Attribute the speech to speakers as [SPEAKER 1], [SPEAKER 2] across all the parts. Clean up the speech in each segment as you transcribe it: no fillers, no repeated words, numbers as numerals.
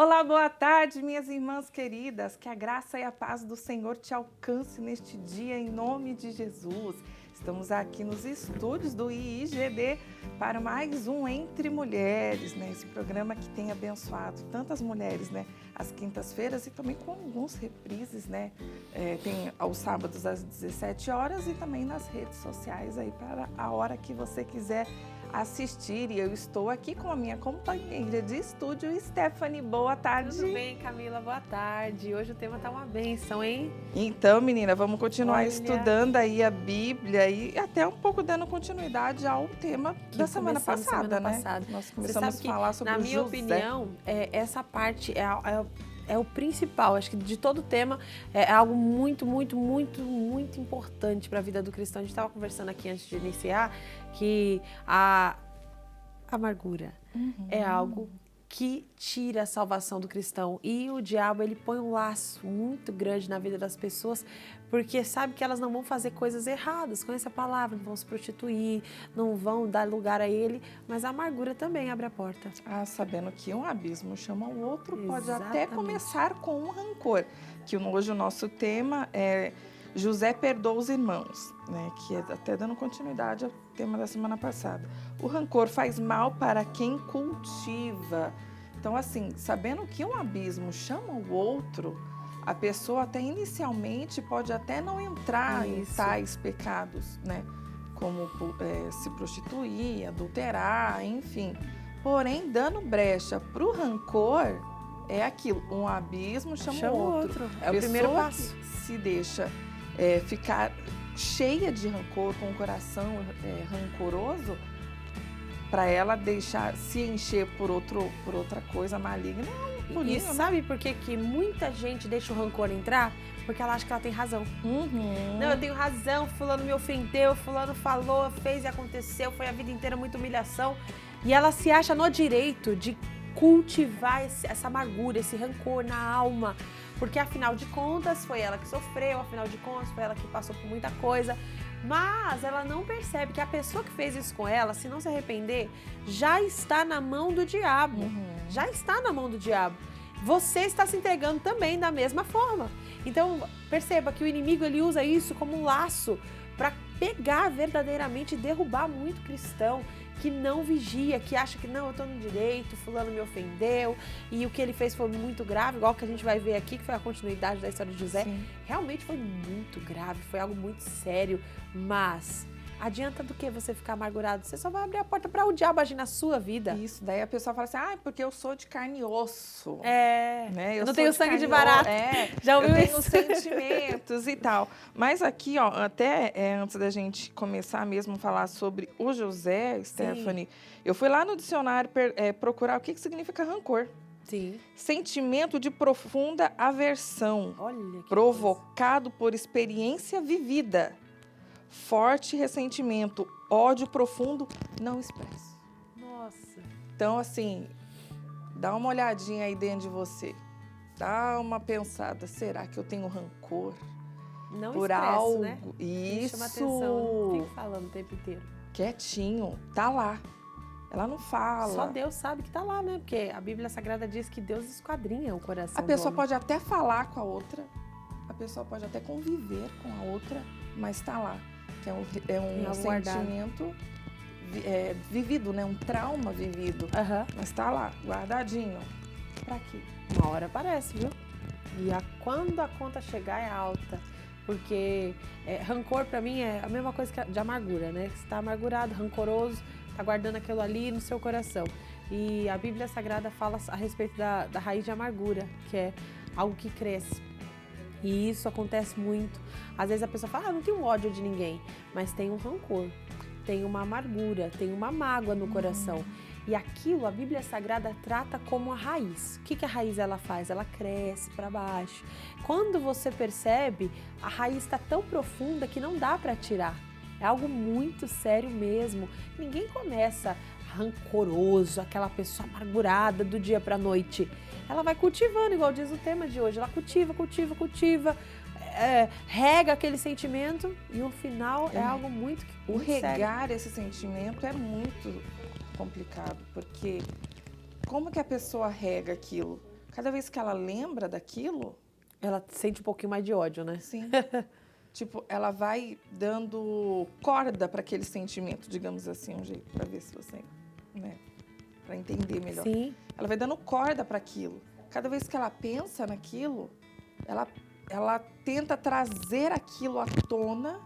[SPEAKER 1] Olá, boa tarde, minhas irmãs queridas. Que a graça e a paz do Senhor te alcance neste dia, em nome de Jesus. Estamos aqui nos estúdios do IIGD para mais um Entre Mulheres, né? Esse programa que tem abençoado tantas mulheres, né? Às quintas-feiras e também com alguns reprises, né? Tem aos sábados às 17 horas e também nas redes sociais aí para a hora que você quiser assistir. E eu estou aqui com a minha companheira de estúdio, Stephanie. Boa tarde.
[SPEAKER 2] Tudo bem, Camila? Boa tarde. Hoje o tema tá uma bênção, hein?
[SPEAKER 1] Então, menina, vamos continuar
[SPEAKER 2] Olha,
[SPEAKER 1] estudando aí a Bíblia e até um pouco dando continuidade ao tema da semana passada, né? Nós começamos a falar sobre
[SPEAKER 2] na
[SPEAKER 1] o
[SPEAKER 2] minha
[SPEAKER 1] José.
[SPEAKER 2] opinião, essa parte é o principal. Acho que de todo o tema é algo muito, muito, muito, muito importante para a vida do cristão. A gente estava conversando aqui antes de iniciar que a amargura é algo que tira a salvação do cristão, e o diabo ele põe um laço muito grande na vida das pessoas, porque sabe que elas não vão fazer coisas erradas, conhece a palavra, não vão se prostituir, não vão dar lugar a ele, mas a amargura também abre a porta.
[SPEAKER 1] Sabendo que um abismo chama o outro, pode
[SPEAKER 2] Exatamente.
[SPEAKER 1] até começar com um rancor, que hoje o nosso tema é José perdoa os irmãos, né? Que é até dando continuidade ao tema da semana passada. O rancor faz mal para quem cultiva. Então, assim, sabendo que um abismo chama o outro, a pessoa até inicialmente pode até não entrar em tais pecados, né? Como se prostituir, adulterar, enfim. Porém, dando brecha para o rancor, é aquilo, um abismo chama o outro.
[SPEAKER 2] É o primeiro passo.
[SPEAKER 1] Que se deixa ficar cheia de rancor, com o coração rancoroso, para ela deixar se encher por outra coisa maligna.
[SPEAKER 2] E sabe por que muita gente deixa o rancor entrar? Porque ela acha que ela tem razão. Não, eu tenho razão, fulano me ofendeu, fulano falou, fez e aconteceu, foi a vida inteira muita humilhação. E ela se acha no direito de cultivar essa amargura, esse rancor na alma. Porque, afinal de contas, foi ela que sofreu, afinal de contas, foi ela que passou por muita coisa. Mas ela não percebe que a pessoa que fez isso com ela, se não se arrepender, já está na mão do diabo. Já está na mão do diabo. Você está se entregando também da mesma forma. Então, perceba que o inimigo ele usa isso como um laço para pegar verdadeiramente e derrubar muito cristão que não vigia, que acha que não, eu estou no direito, fulano me ofendeu e o que ele fez foi muito grave, igual que a gente vai ver aqui, que foi a continuidade da história de José.
[SPEAKER 1] Sim.
[SPEAKER 2] Realmente foi muito grave, foi algo muito sério, mas adianta do que você ficar amargurado? Você só vai abrir a porta para o diabo agir na sua vida.
[SPEAKER 1] Isso, daí a pessoa fala assim, porque eu sou de carne e osso.
[SPEAKER 2] Né?
[SPEAKER 1] Eu
[SPEAKER 2] não tenho sangue de barato.
[SPEAKER 1] Já ouviu isso? Eu tenho sentimentos e tal. Mas aqui, ó, até antes da gente começar mesmo a falar sobre o José, Stephanie, eu fui lá no dicionário procurar o que significa rancor.
[SPEAKER 2] Sim.
[SPEAKER 1] Sentimento de profunda aversão.
[SPEAKER 2] Olha que
[SPEAKER 1] provocado por experiência vivida. Forte ressentimento, ódio profundo, não expresso.
[SPEAKER 2] Nossa.
[SPEAKER 1] Então, assim, dá uma olhadinha aí dentro de você. Dá uma pensada, será que eu tenho rancor?
[SPEAKER 2] Não
[SPEAKER 1] por
[SPEAKER 2] expresso,
[SPEAKER 1] algo?
[SPEAKER 2] né?
[SPEAKER 1] Isso.
[SPEAKER 2] Chama atenção, não fica falando o tempo inteiro.
[SPEAKER 1] Quietinho, tá lá. Ela não fala.
[SPEAKER 2] Só Deus sabe que tá lá, né? Porque a Bíblia Sagrada diz que Deus esquadrinha o coração.
[SPEAKER 1] A pessoa pode até falar com a outra, a pessoa pode até conviver com a outra, mas tá lá. Que é um sentimento vivido, né? Um trauma vivido. Mas tá lá, guardadinho. Pra quê?
[SPEAKER 2] Uma hora aparece, viu? E quando a conta chegar é alta. Porque rancor pra mim é a mesma coisa que de amargura, né? Você tá amargurado, rancoroso, tá guardando aquilo ali no seu coração. E a Bíblia Sagrada fala a respeito da raiz de amargura, que é algo que cresce. E isso acontece muito. Às vezes a pessoa fala, não tenho ódio de ninguém, mas tem um rancor, tem uma amargura, tem uma mágoa no coração. E aquilo, a Bíblia Sagrada trata como a raiz. O que a raiz ela faz? Ela cresce para baixo. Quando você percebe, a raiz está tão profunda que não dá para tirar. É algo muito sério mesmo. Ninguém começa rancoroso, aquela pessoa amargurada do dia para a noite. Ela vai cultivando, igual diz o tema de hoje. Ela cultiva, rega aquele sentimento e o final é algo muito
[SPEAKER 1] O regar
[SPEAKER 2] sério.
[SPEAKER 1] esse sentimento é muito complicado, porque como que a pessoa rega aquilo? cada vez que ela lembra daquilo,
[SPEAKER 2] Ela sente um pouquinho mais de ódio, né?
[SPEAKER 1] sim, tipo, ela vai dando corda para aquele sentimento, digamos assim, um jeito para ver se você, né, para entender melhor.
[SPEAKER 2] Sim.
[SPEAKER 1] Ela vai dando corda para aquilo. Cada vez que ela pensa naquilo, ela tenta trazer aquilo à tona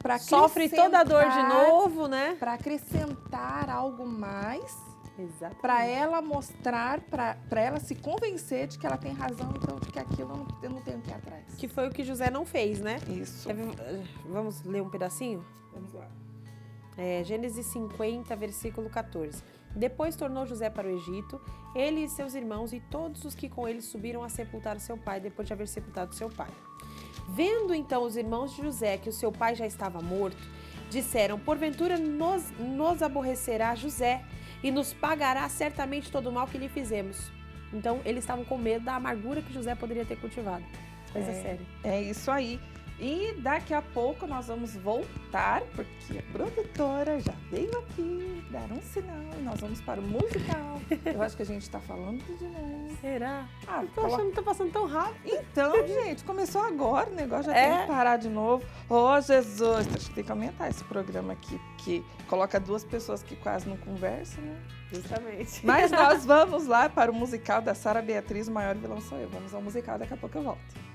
[SPEAKER 1] para
[SPEAKER 2] Sofre toda a dor de novo, né?
[SPEAKER 1] para acrescentar algo mais,
[SPEAKER 2] Exatamente.
[SPEAKER 1] para ela mostrar, para ela se convencer de que ela tem razão, então de que aquilo eu não tenho que ir atrás.
[SPEAKER 2] Que foi o que José não fez, né?
[SPEAKER 1] Isso.
[SPEAKER 2] Vamos ler um pedacinho?
[SPEAKER 1] Vamos lá.
[SPEAKER 2] Gênesis 50, versículo 14. Depois tornou José para o Egito, ele e seus irmãos e todos os que com ele subiram a sepultar seu pai, depois de haver sepultado seu pai. Vendo então os irmãos de José que o seu pai já estava morto, disseram, porventura nos aborrecerá José e nos pagará certamente todo o mal que lhe fizemos. Então, eles estavam com medo da amargura que José poderia ter cultivado. Coisa séria.
[SPEAKER 1] É isso aí. E daqui a pouco nós vamos voltar, porque a produtora já veio aqui dar um sinal e nós vamos para o musical. Eu acho que a gente está falando de novo.
[SPEAKER 2] Será?
[SPEAKER 1] Ah,
[SPEAKER 2] Tô achando que tá passando tão rápido.
[SPEAKER 1] Então, gente, começou agora, o negócio já tem que parar de novo. Ô, Jesus, acho que tem que aumentar esse programa aqui, porque coloca duas pessoas que quase não conversam, né?
[SPEAKER 2] Justamente.
[SPEAKER 1] Mas nós vamos lá para o musical da Sara Beatriz, O Maior Vilão Sou Eu. Vamos ao musical, daqui a pouco eu volto.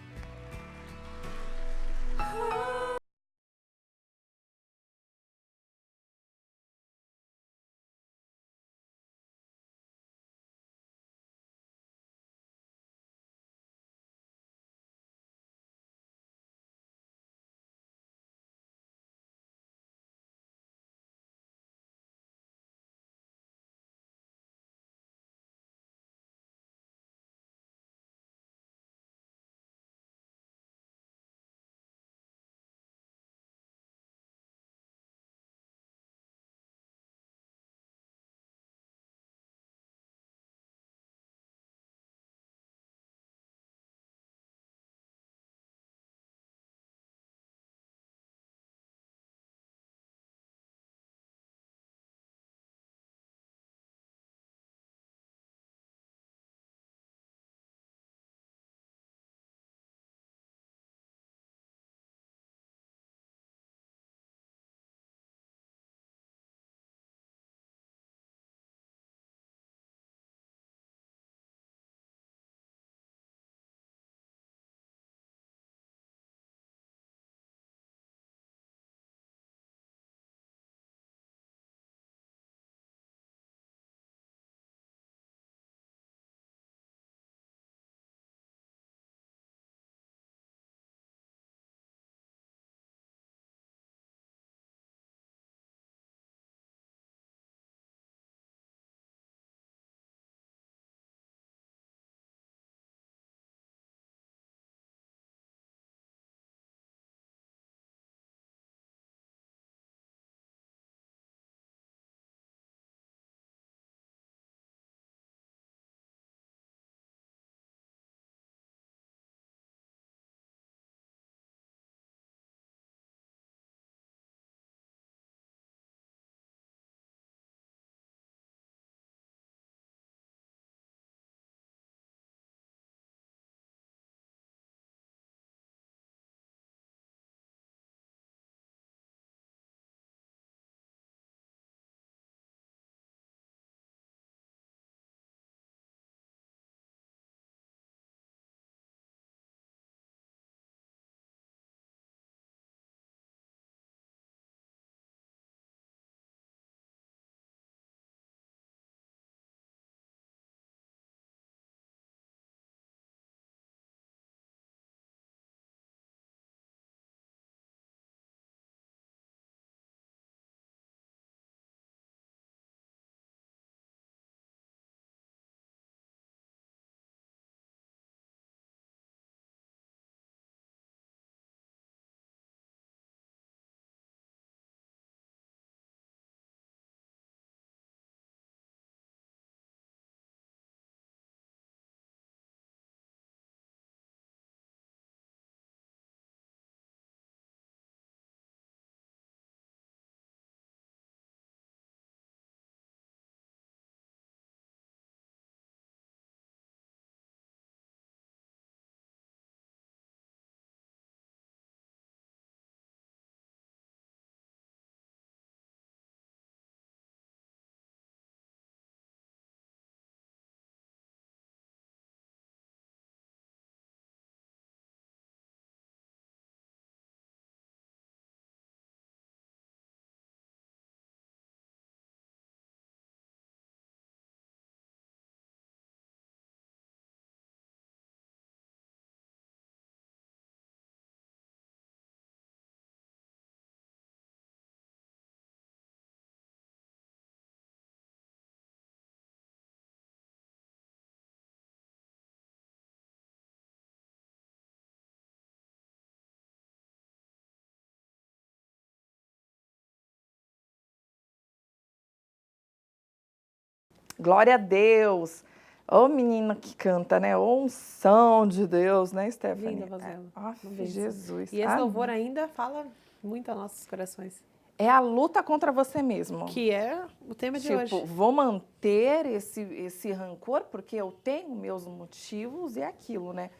[SPEAKER 1] glória a Deus. Ô menina que canta, né? Ô unção de Deus, né, Stephanie?
[SPEAKER 2] Linda voz dela.
[SPEAKER 1] Jesus.
[SPEAKER 2] E esse louvor ainda fala muito aos nossos corações.
[SPEAKER 1] É a luta contra você mesmo.
[SPEAKER 2] Que é o tema de hoje.
[SPEAKER 1] Vou manter esse rancor porque eu tenho meus motivos e aquilo, né?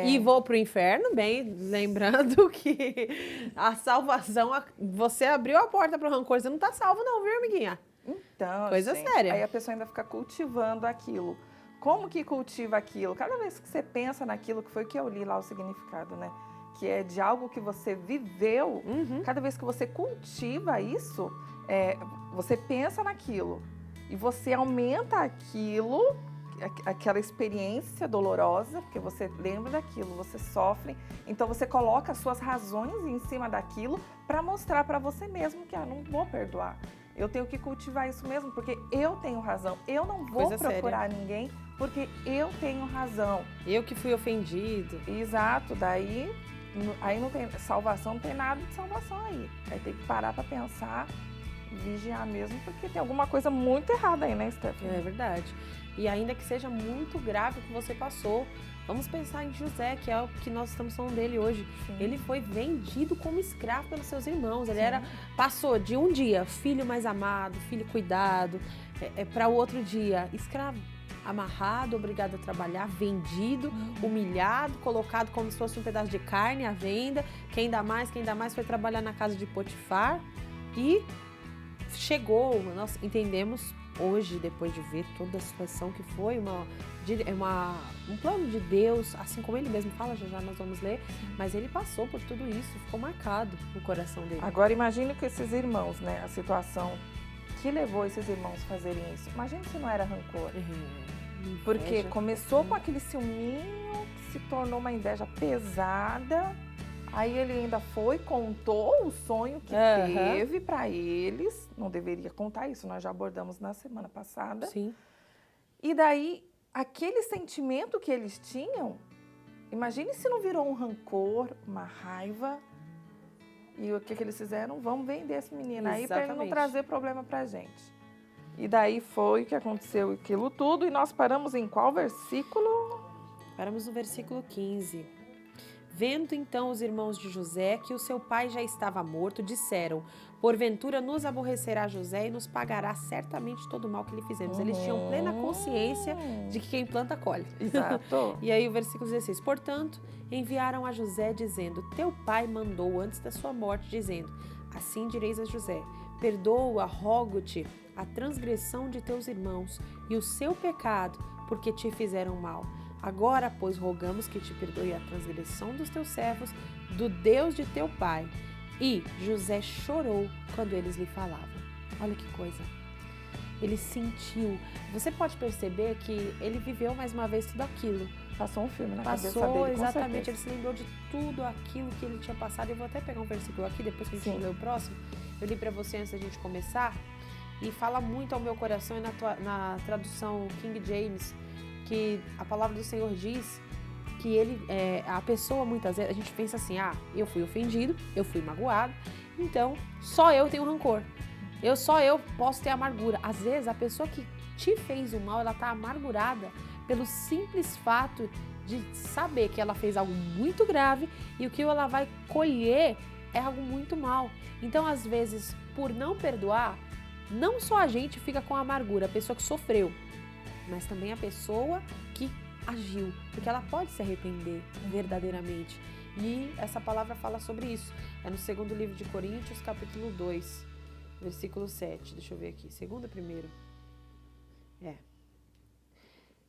[SPEAKER 2] E vou pro inferno, bem, lembrando que a salvação, você abriu a porta pro rancor, você não tá salvo não, viu, amiguinha?
[SPEAKER 1] Então,
[SPEAKER 2] coisa
[SPEAKER 1] gente,
[SPEAKER 2] séria.
[SPEAKER 1] Aí a pessoa ainda fica cultivando aquilo. Como que cultiva aquilo? Cada vez que você pensa naquilo, que foi que eu li lá o significado, né? Que é de algo que você viveu, cada vez que você cultiva isso, você pensa naquilo e você aumenta aquilo, aquela experiência dolorosa, porque você lembra daquilo, você sofre, então você coloca as suas razões em cima daquilo para mostrar para você mesmo que não vou perdoar. Eu tenho que cultivar isso mesmo, porque eu tenho razão. Eu não vou procurar ninguém, porque eu tenho razão.
[SPEAKER 2] Eu que fui ofendido.
[SPEAKER 1] Exato, daí aí não tem salvação, não tem nada de salvação aí. Aí tem que parar para pensar, vigiar mesmo, porque tem alguma coisa muito errada aí, né, Stephanie?
[SPEAKER 2] É verdade. E ainda que seja muito grave o que você passou, vamos pensar em José, que é o que nós estamos falando dele hoje. Sim. Ele foi vendido como escravo pelos seus irmãos. Ele passou de um dia filho mais amado, filho cuidado, para o outro dia escravo. Amarrado, obrigado a trabalhar, vendido, humilhado, colocado como se fosse um pedaço de carne à venda. Quem dá mais foi trabalhar na casa de Potifar e chegou, nós entendemos hoje, depois de ver toda a situação, que foi um plano de Deus, assim como ele mesmo fala, já nós vamos ler, mas ele passou por tudo isso, ficou marcado no coração dele.
[SPEAKER 1] Agora imagine que esses irmãos, né, a situação que levou esses irmãos a fazerem isso. Imagina se não era rancor. Porque começou com aquele ciúminho, que se tornou uma inveja pesada. Aí ele ainda contou o sonho que teve para eles. Não deveria contar isso, nós já abordamos na semana passada.
[SPEAKER 2] Sim.
[SPEAKER 1] E daí, aquele sentimento que eles tinham, imagine se não virou um rancor, uma raiva. E o que eles fizeram? Vamos vender esse menino aí para ele não trazer problema pra gente. E daí foi que aconteceu aquilo tudo. E nós paramos em qual versículo?
[SPEAKER 2] Paramos no versículo 15. Vendo então os irmãos de José que o seu pai já estava morto, disseram: porventura nos aborrecerá José e nos pagará certamente todo o mal que lhe fizemos. Eles tinham plena consciência de que quem planta colhe.
[SPEAKER 1] Exato.
[SPEAKER 2] E aí o versículo 16. Portanto, enviaram a José dizendo: teu pai mandou antes da sua morte, dizendo: assim direis a José: perdoa, rogo-te, a transgressão de teus irmãos e o seu pecado, porque te fizeram mal. Agora, pois, rogamos que te perdoe a transgressão dos teus servos, do Deus de teu pai. E José chorou quando eles lhe falavam. Olha que coisa. Ele sentiu. Você pode perceber que ele viveu mais uma vez tudo aquilo.
[SPEAKER 1] Passou um filme na cabeça dele, com
[SPEAKER 2] exatamente.
[SPEAKER 1] certeza.
[SPEAKER 2] Ele se lembrou de tudo aquilo que ele tinha passado. Eu vou até pegar um versículo aqui, depois que a gente lê o próximo. Eu li para você antes da gente começar. E fala muito ao meu coração e na tradução King James, que a palavra do Senhor diz que a pessoa muitas vezes, a gente pensa assim, eu fui ofendido, eu fui magoado, então só eu tenho rancor, só eu posso ter amargura. Às vezes a pessoa que te fez o mal, ela está amargurada pelo simples fato de saber que ela fez algo muito grave e o que ela vai colher é algo muito mal. Então às vezes, por não perdoar, não só a gente fica com a amargura, a pessoa que sofreu, mas também a pessoa que agiu, porque ela pode se arrepender verdadeiramente. E essa palavra fala sobre isso. É no segundo livro de Coríntios, capítulo 2, versículo 7. Deixa eu ver aqui. Segundo, primeiro.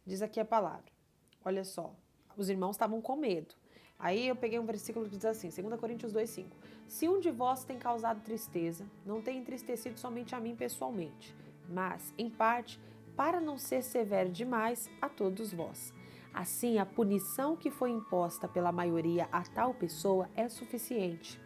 [SPEAKER 2] Diz aqui a palavra. Olha só. Os irmãos estavam com medo. Aí eu peguei um versículo que diz assim, 2 Coríntios 2,5. Se um de vós tem causado tristeza, não tem entristecido somente a mim pessoalmente, mas, em parte, para não ser severo demais a todos vós. Assim, a punição que foi imposta pela maioria a tal pessoa é suficiente.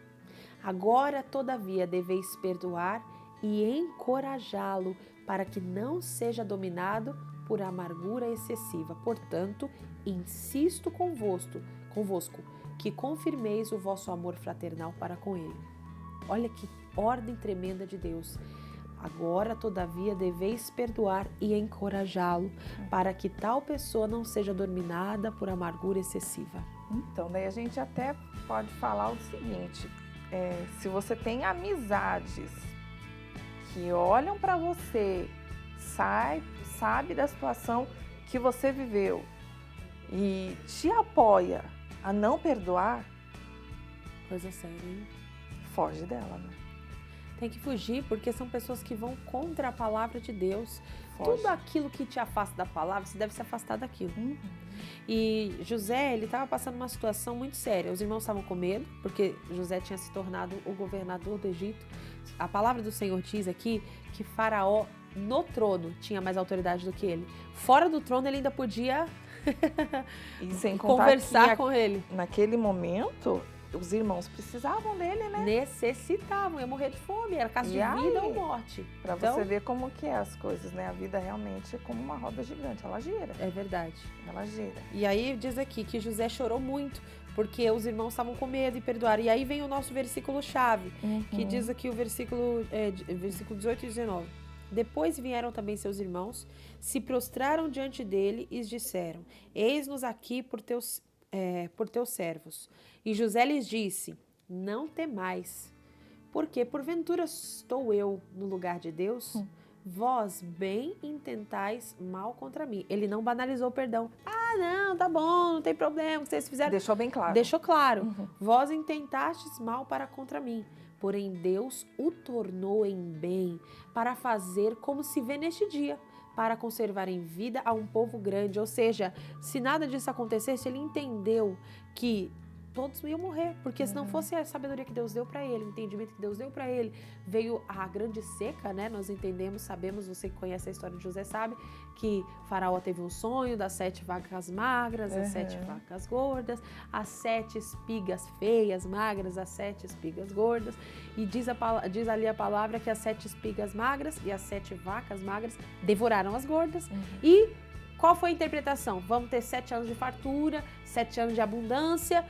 [SPEAKER 2] Agora, todavia, deveis perdoar e encorajá-lo para que não seja dominado por amargura excessiva. Portanto, insisto convosco que confirmeis o vosso amor fraternal para com ele. Olha que ordem tremenda de Deus. Agora, todavia, deveis perdoar e encorajá-lo, para que tal pessoa não seja dominada por amargura excessiva.
[SPEAKER 1] Então, daí a gente até pode falar o seguinte, se você tem amizades que olham para você, sabe da situação que você viveu e te apoia a não perdoar,
[SPEAKER 2] Coisa séria, hein?
[SPEAKER 1] foge dela, né?
[SPEAKER 2] Tem que fugir, porque são pessoas que vão contra a palavra de Deus.
[SPEAKER 1] Foge.
[SPEAKER 2] Tudo aquilo que te afasta da palavra, você deve se afastar daquilo.
[SPEAKER 1] Uhum.
[SPEAKER 2] E José, ele estava passando uma situação muito séria. Os irmãos estavam com medo, porque José tinha se tornado o governador do Egito. A palavra do Senhor diz aqui que Faraó, no trono, tinha mais autoridade do que ele. Fora do trono, ele ainda podia
[SPEAKER 1] E sem contar
[SPEAKER 2] conversar
[SPEAKER 1] que
[SPEAKER 2] com ele.
[SPEAKER 1] naquele momento, os irmãos precisavam dele, né?
[SPEAKER 2] Necessitavam, ia morrer de fome, era caso de
[SPEAKER 1] E
[SPEAKER 2] vida
[SPEAKER 1] aí?
[SPEAKER 2] ou morte.
[SPEAKER 1] Pra
[SPEAKER 2] Então,
[SPEAKER 1] você ver como que é as coisas, né? A vida realmente é como uma roda gigante, ela gira,
[SPEAKER 2] é verdade.
[SPEAKER 1] ela gira.
[SPEAKER 2] E aí diz aqui que José chorou muito, porque os irmãos estavam com medo e perdoaram. E aí vem o nosso versículo-chave, que diz aqui o versículo 18 e 19. Depois vieram também seus irmãos, se prostraram diante dele e disseram: Eis-nos aqui por teus servos. E José lhes disse: Não temais, porque porventura estou eu no lugar de Deus? Vós bem intentais mal contra mim. Ele não banalizou o perdão. Ah, não, tá bom, não tem problema, o que vocês fizeram.
[SPEAKER 1] Deixou bem claro.
[SPEAKER 2] Deixou claro.
[SPEAKER 1] Uhum.
[SPEAKER 2] Vós intentastes mal para contra mim, porém Deus o tornou em bem, para fazer como se vê neste dia, para conservar em vida a um povo grande. Ou seja, se nada disso acontecesse, ele entendeu que todos iam morrer, porque se não fosse a sabedoria que Deus deu para ele, o entendimento que Deus deu para ele, veio a grande seca, né? Nós entendemos, sabemos, você que conhece a história de José sabe que Faraó teve um sonho das 7 vacas magras, as 7 vacas gordas, as 7 espigas feias, magras, as 7 espigas gordas, e diz ali a palavra que as 7 espigas magras e as 7 vacas magras devoraram as gordas. E qual foi a interpretação? Vamos ter 7 anos de fartura, 7 anos de abundância,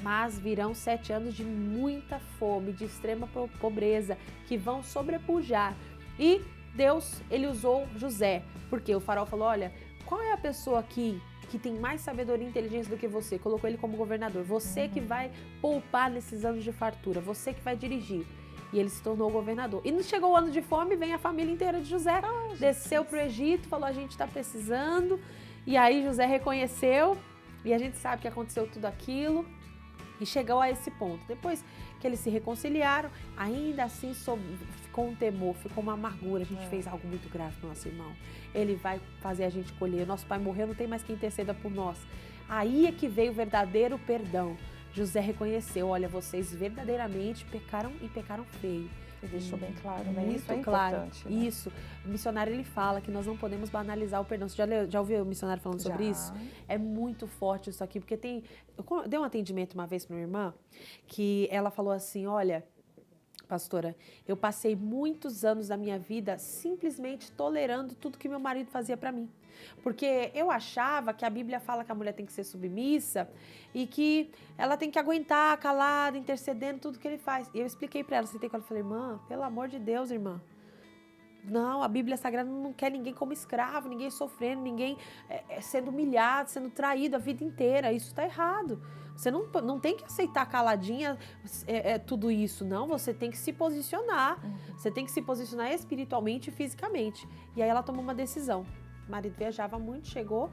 [SPEAKER 2] mas virão 7 anos de muita fome, de extrema pobreza, que vão sobrepujar. E Deus, ele usou José, porque o faraó falou, olha, qual é a pessoa aqui que tem mais sabedoria e inteligência do que você? Colocou ele como governador. Você que vai poupar nesses anos de fartura, você que vai dirigir. E ele se tornou governador. E não chegou o ano de fome, vem a família inteira de José. Desceu para o Egito, falou, a gente está precisando. E aí José reconheceu, e a gente sabe que aconteceu tudo aquilo. E chegou a esse ponto. Depois que eles se reconciliaram, ainda assim ficou um temor, ficou uma amargura. A gente fez algo muito grave para o nosso irmão. Ele vai fazer a gente colher. Nosso pai morreu, não tem mais quem interceda por nós. Aí é que veio o verdadeiro perdão. José reconheceu, olha, vocês verdadeiramente pecaram e pecaram feio.
[SPEAKER 1] Ele deixou bem claro, né?
[SPEAKER 2] Muito
[SPEAKER 1] Isso é
[SPEAKER 2] claro.
[SPEAKER 1] importante. Né?
[SPEAKER 2] Isso. O missionário, ele fala que nós não podemos banalizar o perdão. Você já ouviu o missionário falando sobre isso? É muito forte isso aqui, porque eu dei um atendimento uma vez para uma irmã, que ela falou assim, olha, pastora, eu passei muitos anos da minha vida simplesmente tolerando tudo que meu marido fazia para mim. Porque eu achava que a Bíblia fala que a mulher tem que ser submissa e que ela tem que aguentar calada, intercedendo tudo que ele faz. E eu expliquei para ela, sentei com ela e falei, irmã, pelo amor de Deus, irmã, não, a Bíblia Sagrada não quer ninguém como escravo, ninguém sofrendo, ninguém sendo humilhado, sendo traído a vida inteira. Isso está errado. Você não tem que aceitar caladinha tudo isso, não. Você tem que se posicionar. Você tem que se posicionar espiritualmente e fisicamente. E aí ela tomou uma decisão. O marido viajava muito, chegou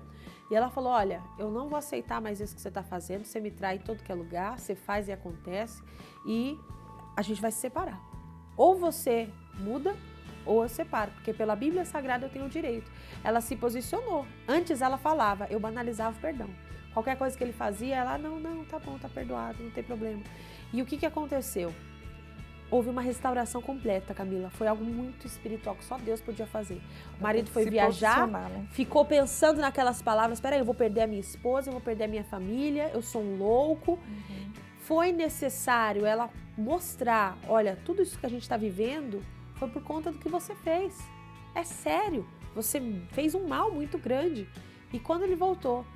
[SPEAKER 2] e ela falou, olha, eu não vou aceitar mais isso que você está fazendo, você me trai em todo que é lugar, você faz e acontece e a gente vai se separar. Ou você muda ou eu separo, porque pela Bíblia Sagrada eu tenho o direito. Ela se posicionou. Antes ela falava, eu banalizava o perdão. Qualquer coisa que ele fazia, ela, não, tá bom, tá perdoado, não tem problema. E o que aconteceu? Houve uma restauração completa, Camila. Foi algo muito espiritual que só Deus podia fazer. O marido foi viajar, né? Ficou pensando naquelas palavras, peraí, eu vou perder a minha esposa, eu vou perder a minha família, eu sou um louco. Foi necessário ela mostrar, olha, tudo isso que a gente está vivendo foi por conta do que você fez. É sério, você fez um mal muito grande. E quando ele voltou,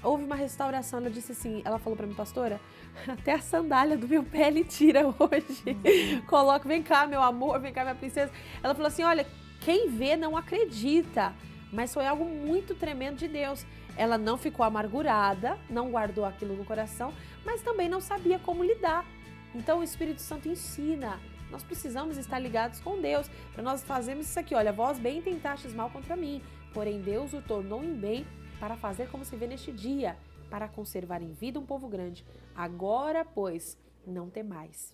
[SPEAKER 2] houve uma restauração. Ela disse assim, ela falou pra mim, pastora, até a sandália do meu pé ele tira hoje. Coloca, vem cá, meu amor, vem cá, minha princesa. Ela falou assim, olha, quem vê não acredita, mas foi algo muito tremendo de Deus. Ela não ficou amargurada, não guardou aquilo no coração, mas também não sabia como lidar. Então o Espírito Santo ensina. Nós precisamos estar ligados com Deus, para nós fazermos isso aqui. Olha, vós bem tentastes mal contra mim, porém Deus o tornou em bem para fazer como se vê neste dia, para conservar em vida um povo grande. Agora, pois, não temais.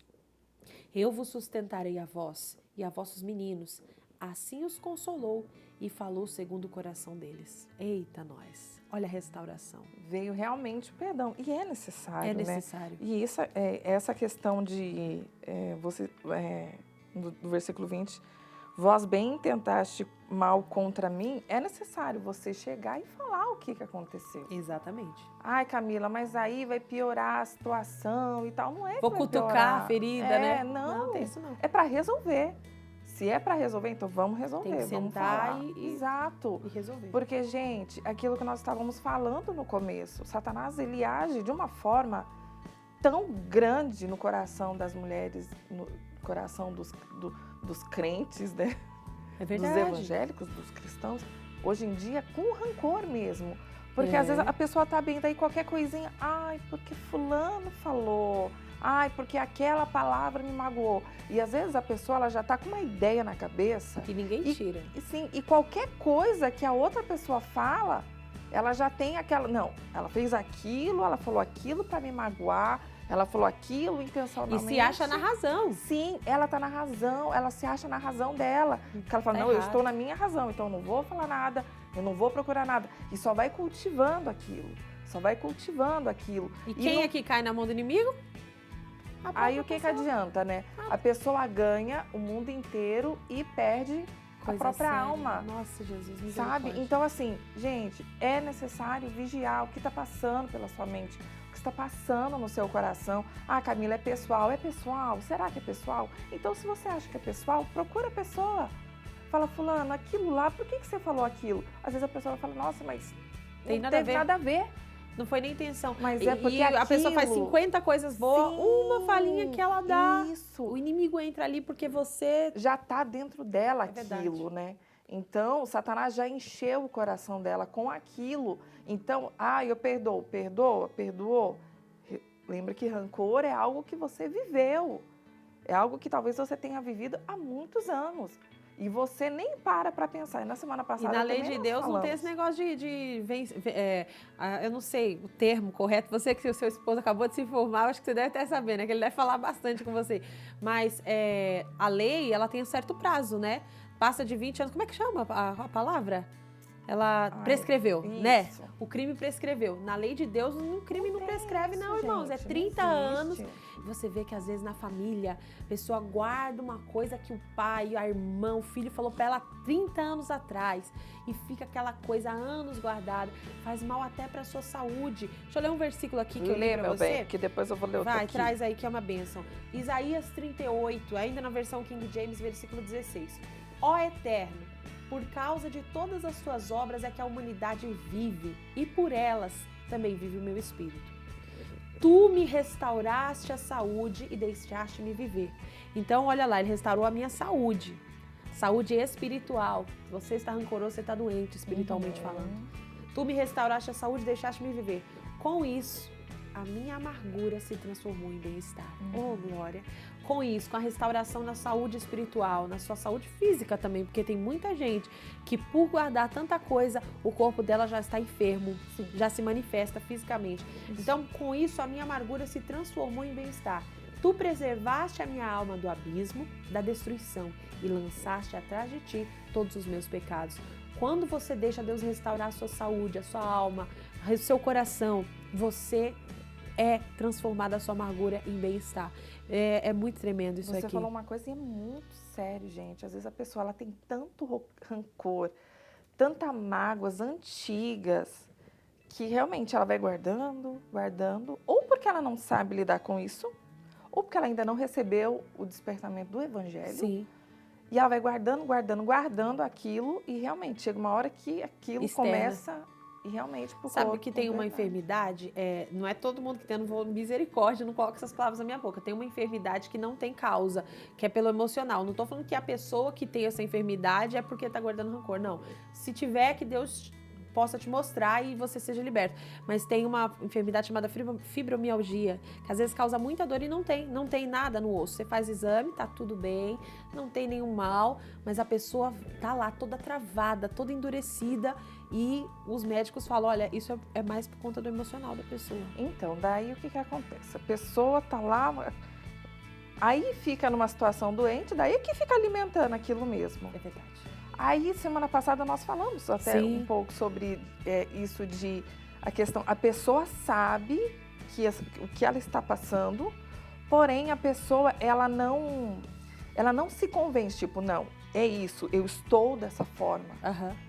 [SPEAKER 2] Eu vos sustentarei a vós e a vossos meninos. Assim os consolou e falou segundo o coração deles. Eita, nós! Olha a restauração.
[SPEAKER 1] Veio realmente o perdão. E é necessário,
[SPEAKER 2] É necessário.
[SPEAKER 1] Né? E isso, essa questão de, do versículo 20, vós bem tentaste mal contra mim, é necessário você chegar e falar o que aconteceu.
[SPEAKER 2] Exatamente.
[SPEAKER 1] Ai, Camila, mas aí vai piorar a situação e tal. Não é
[SPEAKER 2] Vou
[SPEAKER 1] pra
[SPEAKER 2] cutucar
[SPEAKER 1] piorar.
[SPEAKER 2] a ferida, né?
[SPEAKER 1] Não,
[SPEAKER 2] Não tem isso não.
[SPEAKER 1] É para resolver. Se é para resolver, então vamos resolver.
[SPEAKER 2] Tem que
[SPEAKER 1] vamos
[SPEAKER 2] sentar
[SPEAKER 1] falar.
[SPEAKER 2] e
[SPEAKER 1] Exato.
[SPEAKER 2] E resolver.
[SPEAKER 1] Porque, gente, aquilo que nós estávamos falando no começo, Satanás, ele age de uma forma tão grande no coração das mulheres, no coração dos crentes, né?
[SPEAKER 2] É
[SPEAKER 1] Dos
[SPEAKER 2] verdade.
[SPEAKER 1] evangélicos, dos cristãos, hoje em dia, com rancor mesmo. Porque às vezes a pessoa tá bem, daí qualquer coisinha, ai, porque fulano falou, ai, porque aquela palavra me magoou. E às vezes a pessoa ela já tá com uma ideia na cabeça.
[SPEAKER 2] Que ninguém tira.
[SPEAKER 1] E qualquer coisa que a outra pessoa fala, ela já tem aquela, não, ela fez aquilo, ela falou aquilo para me magoar, ela falou aquilo intencionalmente.
[SPEAKER 2] E se acha na razão.
[SPEAKER 1] Sim, ela tá na razão, ela se acha na razão dela. Porque ela fala, não, eu estou na minha razão, então eu não vou falar nada, eu não vou procurar nada. E só vai cultivando aquilo, só vai cultivando aquilo.
[SPEAKER 2] E quem é que cai na mão do inimigo?
[SPEAKER 1] Aí o que adianta, né? A pessoa ganha o mundo inteiro e perde a própria alma.
[SPEAKER 2] Nossa, Jesus,
[SPEAKER 1] sabe? Então, assim, gente, é necessário vigiar o que está passando pela sua mente, o que está passando no seu coração. Ah, Camila, é pessoal? É pessoal? Será que é pessoal? Então, se você acha que é pessoal, procura a pessoa. Fala, fulano, aquilo lá, por que você falou aquilo? Às vezes a pessoa fala, nossa, mas
[SPEAKER 2] tem
[SPEAKER 1] não teve nada a ver.
[SPEAKER 2] Não foi nem intenção.
[SPEAKER 1] Mas é porque
[SPEAKER 2] a pessoa faz 50 coisas boas,
[SPEAKER 1] sim,
[SPEAKER 2] uma falinha que ela dá.
[SPEAKER 1] Isso.
[SPEAKER 2] O inimigo entra ali porque você...
[SPEAKER 1] já está dentro dela
[SPEAKER 2] É
[SPEAKER 1] aquilo, né? Então, Satanás já encheu o coração dela com aquilo. Então, eu perdoo. Perdoou. Lembra que rancor é algo que você viveu. É algo que talvez você tenha vivido há muitos anos. E você nem para pensar. E na semana passada,
[SPEAKER 2] e na lei de Deus não tem esse negócio eu não sei o termo correto. Você que o seu esposo acabou de se informar, acho que você deve até saber, né? Que ele deve falar bastante com você. Mas a lei, ela tem um certo prazo, né? Passa de 20 anos. Como é que chama a palavra? Ela prescreveu,
[SPEAKER 1] isso.
[SPEAKER 2] né? O crime prescreveu. Na lei de Deus, o crime não prescreve, não, irmãos. É 30 anos. Você vê que às vezes na família, a pessoa guarda uma coisa que o pai, a irmã, o filho falou pra ela 30 anos atrás. E fica aquela coisa há anos guardada. Faz mal até pra sua saúde. Deixa eu ler um versículo aqui que eu li pra você.
[SPEAKER 1] Bem, que depois eu vou ler outro
[SPEAKER 2] Vai,
[SPEAKER 1] aqui.
[SPEAKER 2] traz aí que é uma bênção. Isaías 38, ainda na versão King James, versículo 16. Ó Eterno, por causa de todas as suas obras é que a humanidade vive, e por elas também vive o meu espírito. Tu me restauraste a saúde e deixaste-me viver. Então, olha lá, ele restaurou a minha saúde. Saúde espiritual. Você está rancoroso, você está doente, espiritualmente falando. Tu me restauraste a saúde e deixaste-me viver. Com isso, a minha amargura se transformou em bem-estar. Oh, glória! Com isso, com a restauração na saúde espiritual, na sua saúde física também, porque tem muita gente que por guardar tanta coisa, o corpo dela já está enfermo, já se manifesta fisicamente. Isso. Então, com isso, a minha amargura se transformou em bem-estar. Tu preservaste a minha alma do abismo, da destruição, e lançaste atrás de ti todos os meus pecados. Quando você deixa Deus restaurar a sua saúde, a sua alma, o seu coração, você é transformada a sua amargura em bem-estar. É muito tremendo isso aqui.
[SPEAKER 1] Você falou uma coisa e é muito sério, gente. Às vezes a pessoa ela tem tanto rancor, tantas mágoas antigas, que realmente ela vai guardando, ou porque ela não sabe lidar com isso, ou porque ela ainda não recebeu o despertamento do Evangelho.
[SPEAKER 2] Sim.
[SPEAKER 1] E ela vai guardando aquilo, e realmente chega uma hora que aquilo começa E realmente pro
[SPEAKER 2] Sabe
[SPEAKER 1] corpo,
[SPEAKER 2] que tem uma
[SPEAKER 1] verdade.
[SPEAKER 2] enfermidade, não é todo mundo que tem, não vou misericórdia, não coloca essas palavras na minha boca. Tem uma enfermidade que não tem causa, que é pelo emocional. Não tô falando que a pessoa que tem essa enfermidade é porque tá guardando rancor, não. Se tiver, que Deus possa te mostrar e você seja liberto. Mas tem uma enfermidade chamada fibromialgia, que às vezes causa muita dor e não tem nada no osso. Você faz exame, tá tudo bem, não tem nenhum mal, mas a pessoa tá lá toda travada, toda endurecida e os médicos falam, olha, isso é mais por conta do emocional da pessoa.
[SPEAKER 1] Então, daí o que acontece? A pessoa tá lá, aí fica numa situação doente, daí que fica alimentando aquilo mesmo.
[SPEAKER 2] É verdade.
[SPEAKER 1] Aí, semana passada, nós falamos até
[SPEAKER 2] Sim.
[SPEAKER 1] um pouco sobre isso de a questão. A pessoa sabe o que ela está passando, porém a pessoa ela não se convence, tipo, não, é isso, eu estou dessa forma.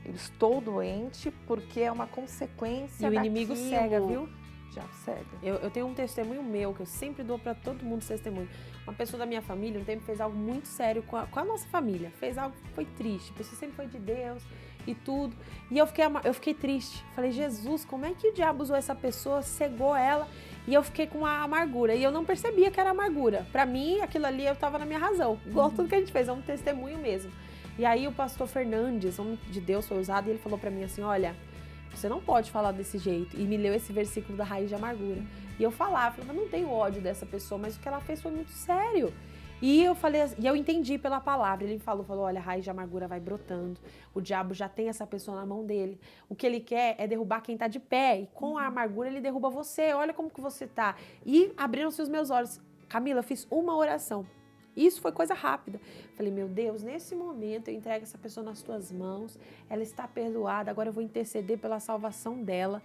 [SPEAKER 1] Eu estou doente porque é uma consequência
[SPEAKER 2] E o
[SPEAKER 1] daquilo.
[SPEAKER 2] inimigo cega, viu?
[SPEAKER 1] Já cega.
[SPEAKER 2] Eu tenho um testemunho meu, que eu sempre dou pra todo mundo esse testemunho. Uma pessoa da minha família, um tempo, fez algo muito sério com a nossa família. Fez algo que foi triste. A pessoa sempre foi de Deus e tudo. E eu fiquei triste. Falei, Jesus, como é que o diabo usou essa pessoa, cegou ela? E eu fiquei com uma amargura. E eu não percebia que era amargura. Pra mim, aquilo ali, eu tava na minha razão. Igual tudo que a gente fez, é um testemunho mesmo. E aí o pastor Fernandes, homem de Deus, foi usado, e ele falou pra mim assim, olha, você não pode falar desse jeito. E me leu esse versículo da raiz de amargura. E eu falava, mas não tenho ódio dessa pessoa, mas o que ela fez foi muito sério. E eu falei, e eu entendi pela palavra. Ele falou, olha, a raiz de amargura vai brotando. O diabo já tem essa pessoa na mão dele. O que ele quer é derrubar quem tá de pé. E com a amargura ele derruba você. Olha como que você tá. E abriram-se os meus olhos. Camila, eu fiz uma oração. Isso foi coisa rápida. Falei, meu Deus, nesse momento eu entrego essa pessoa nas tuas mãos. Ela está perdoada. Agora eu vou interceder pela salvação dela.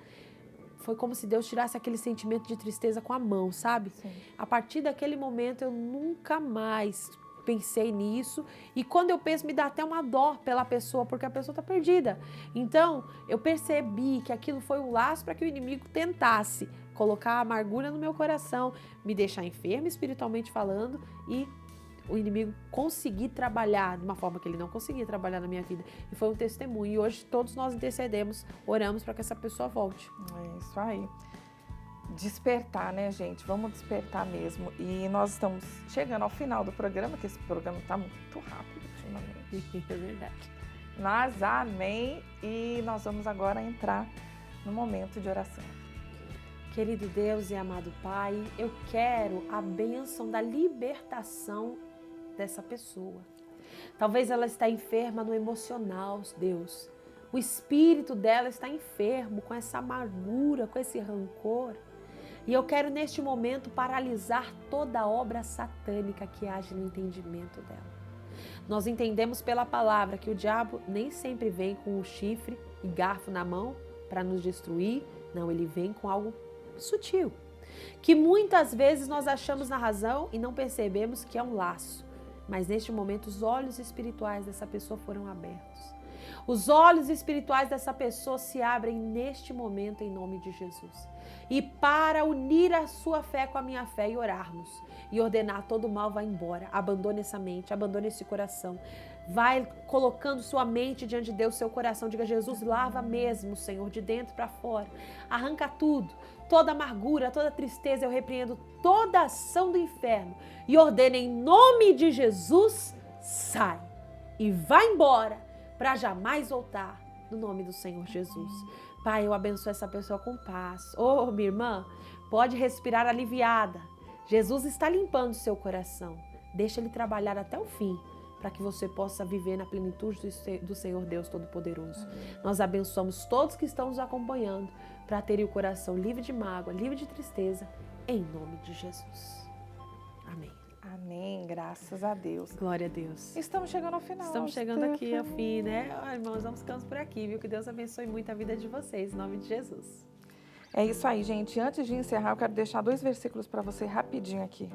[SPEAKER 2] Foi como se Deus tirasse aquele sentimento de tristeza com a mão, sabe?
[SPEAKER 1] Sim.
[SPEAKER 2] A partir daquele momento eu nunca mais pensei nisso. E quando eu penso, me dá até uma dó pela pessoa, porque a pessoa está perdida. Então, eu percebi que aquilo foi um laço para que o inimigo tentasse colocar a amargura no meu coração, me deixar enferma espiritualmente falando e o inimigo conseguir trabalhar de uma forma que ele não conseguia trabalhar na minha vida. E foi um testemunho. E hoje todos nós intercedemos, oramos para que essa pessoa volte.
[SPEAKER 1] É isso aí. Despertar, né, gente? Vamos despertar mesmo. E nós estamos chegando ao final do programa, que esse programa está muito rápido ultimamente.
[SPEAKER 2] É verdade.
[SPEAKER 1] Mas amém. E nós vamos agora entrar no momento de oração.
[SPEAKER 2] Querido Deus e amado Pai, eu quero a bênção da libertação dessa pessoa. Talvez ela está enferma no emocional, Deus. O espírito dela está enfermo com essa amargura, com esse rancor. E eu quero neste momento paralisar toda a obra satânica que age no entendimento dela. Nós entendemos pela palavra que o diabo nem sempre vem com o chifre e garfo na mão para nos destruir. Não, ele vem com algo sutil, que muitas vezes nós achamos na razão e não percebemos que é um laço. Mas neste momento os olhos espirituais dessa pessoa foram abertos. Os olhos espirituais dessa pessoa se abrem neste momento em nome de Jesus. E para unir a sua fé com a minha fé e orarmos e ordenar todo o mal, vá embora. Abandone essa mente, abandone esse coração. Vai colocando sua mente diante de Deus, seu coração. Diga, Jesus, lava mesmo, Senhor, de dentro para fora. Arranca tudo, toda amargura, toda tristeza. Eu repreendo toda ação do inferno e ordeno em nome de Jesus, sai e vai embora para jamais voltar, no nome do Senhor Jesus. Pai, eu abençoo essa pessoa com paz. Oh, minha irmã, pode respirar aliviada. Jesus está limpando o seu coração. Deixa ele trabalhar até o fim, para que você possa viver na plenitude do Senhor Deus Todo-Poderoso. Nós abençoamos todos que estão nos acompanhando, para terem o coração livre de mágoa, livre de tristeza, em nome de Jesus. Amém.
[SPEAKER 1] Amém, graças a Deus.
[SPEAKER 2] Glória a Deus.
[SPEAKER 1] Estamos chegando ao final.
[SPEAKER 2] Estamos chegando aqui ao fim, né? Irmãos, vamos ficando por aqui, viu? Que Deus abençoe muito a vida de vocês, em nome de Jesus.
[SPEAKER 1] É isso aí, gente. Antes de encerrar, eu quero deixar 2 versículos para você rapidinho aqui.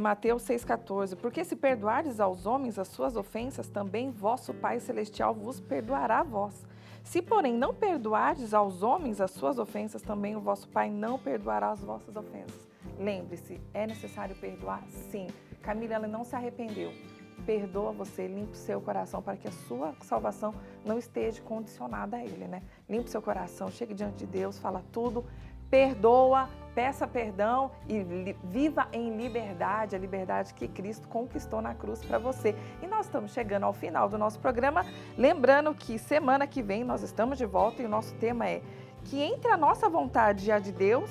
[SPEAKER 1] Mateus 6,14. Porque se perdoardes aos homens as suas ofensas, também vosso Pai Celestial vos perdoará a vós. Se, porém, não perdoardes aos homens as suas ofensas, também o vosso Pai não perdoará as vossas ofensas. Lembre-se, é necessário perdoar? Sim. Camila, ela não se arrependeu. perdoa você, limpa o seu coração para que a sua salvação não esteja condicionada a Ele, né? Limpa o seu coração, chegue diante de Deus, fala tudo, perdoa, peça perdão e viva em liberdade, a liberdade que Cristo conquistou na cruz para você. E nós estamos chegando ao final do nosso programa, lembrando que semana que vem nós estamos de volta e o nosso tema é que entre a nossa vontade e a de Deus,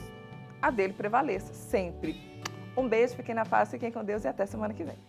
[SPEAKER 1] a dele prevaleça, sempre. Um beijo, fiquem na paz, fiquem com Deus e até semana que vem.